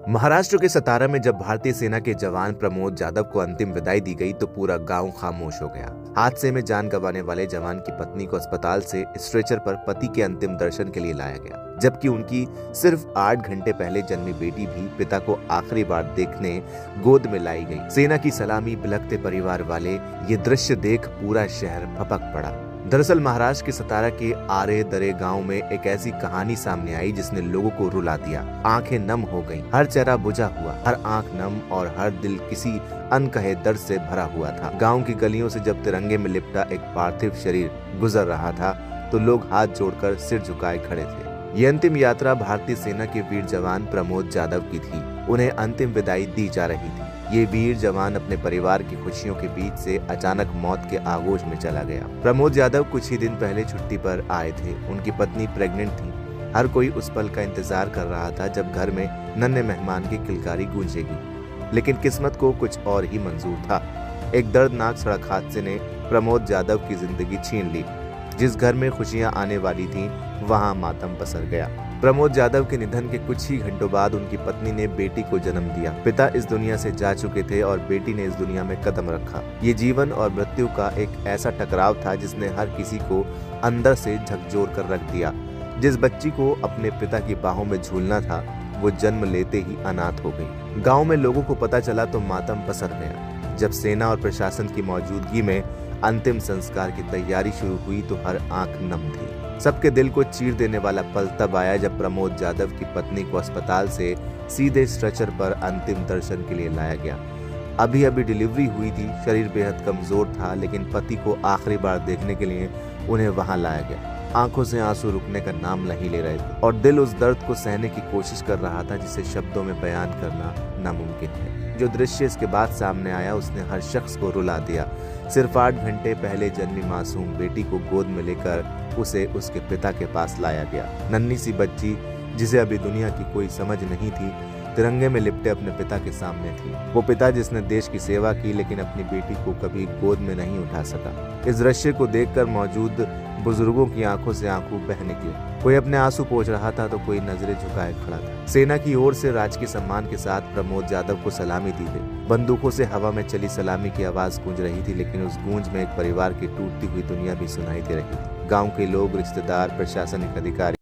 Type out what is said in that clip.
महाराष्ट्र के सतारा में जब भारतीय सेना के जवान प्रमोद जाधव को अंतिम विदाई दी गई तो पूरा गांव खामोश हो गया। हादसे में जान गंवाने वाले जवान की पत्नी को अस्पताल से स्ट्रेचर पर पति के अंतिम दर्शन के लिए लाया गया, जबकि उनकी सिर्फ 8 घंटे पहले जन्मी बेटी भी पिता को आखिरी बार देखने गोद में लाई गई। सेना की सलामी, बिलखते परिवार वाले, ये दृश्य देख पूरा शहर भपक पड़ा। दरअसल महाराष्ट्र के सतारा के आरे दरे गांव में एक ऐसी कहानी सामने आई जिसने लोगों को रुला दिया। आंखें नम हो गईं, हर चेहरा बुझा हुआ, हर आंख नम और हर दिल किसी अनकहे दर्द से भरा हुआ था। गांव की गलियों से जब तिरंगे में लिपटा एक पार्थिव शरीर गुजर रहा था तो लोग हाथ जोड़कर सिर झुकाए खड़े थे। ये अंतिम यात्रा भारतीय सेना के वीर जवान प्रमोद जाधव की थी। उन्हें अंतिम विदाई दी जा रही थी। ये वीर जवान अपने परिवार की खुशियों के बीच से अचानक मौत के आगोश में चला गया। प्रमोद जाधव कुछ ही दिन पहले छुट्टी पर आए थे। उनकी पत्नी प्रेग्नेंट थी। हर कोई उस पल का इंतजार कर रहा था जब घर में नन्हे मेहमान की किलकारी गूंजेगी, लेकिन किस्मत को कुछ और ही मंजूर था। एक दर्दनाक सड़क हादसे ने प्रमोद जाधव की जिंदगी छीन ली। जिस घर में खुशियां आने वाली थीं, वहां मातम पसर गया। प्रमोद जाधव के निधन के कुछ ही घंटों बाद उनकी पत्नी ने बेटी को जन्म दिया। पिता इस दुनिया से जा चुके थे और बेटी ने इस दुनिया में कदम रखा। ये जीवन और मृत्यु का एक ऐसा टकराव था जिसने हर किसी को अंदर से झकझोर कर रख दिया। जिस बच्ची को अपने पिता की बाहों में झूलना था, वो जन्म लेते ही अनाथ हो गई। गाँव में लोगों को पता चला तो मातम पसर गया। जब सेना और प्रशासन की मौजूदगी में अंतिम संस्कार की तैयारी शुरू हुई तो हर आंख नम थी। सबके दिल को चीर देने वाला पल तब आया जब प्रमोद जाधव की पत्नी को अस्पताल से सीधे स्ट्रेचर पर अंतिम दर्शन के लिए लाया गया। अभी अभी डिलीवरी हुई थी, शरीर बेहद कमजोर था, लेकिन पति को आखिरी बार देखने के लिए उन्हें वहां लाया गया। आंखों से आंसू रुकने का नाम नहीं ले रहे थे और दिल उस दर्द को सहने की कोशिश कर रहा था जिसे शब्दों में बयान करना नामुमकिन है। जो दृश्य इसके बाद सामने आया उसने हर शख्स को रुला दिया। सिर्फ 8 घंटे पहले जन्मी मासूम बेटी को गोद में लेकर उसे उसके पिता के पास लाया गया। नन्ही सी बच्ची जिसे अभी दुनिया की कोई समझ नहीं थी, तिरंगे में लिपटे अपने पिता के सामने थी। वो पिता जिसने देश की सेवा की लेकिन अपनी बेटी को कभी गोद में नहीं उठा सका। इस दृश्य को देखकर मौजूद बुजुर्गों की आंखों से आंसू बह निकले। कोई अपने आंसू पोंछ रहा था तो कोई नजरें झुकाए खड़ा था। सेना की ओर से राजकीय सम्मान के साथ प्रमोद जाधव को सलामी दी गई। बंदूकों से हवा में चली सलामी की आवाज गूंज रही थी, लेकिन उस गूंज में एक परिवार की टूटती हुई दुनिया भी सुनाई दे रही थी। गाँव के लोग, रिश्तेदार, प्रशासनिक अधिकारी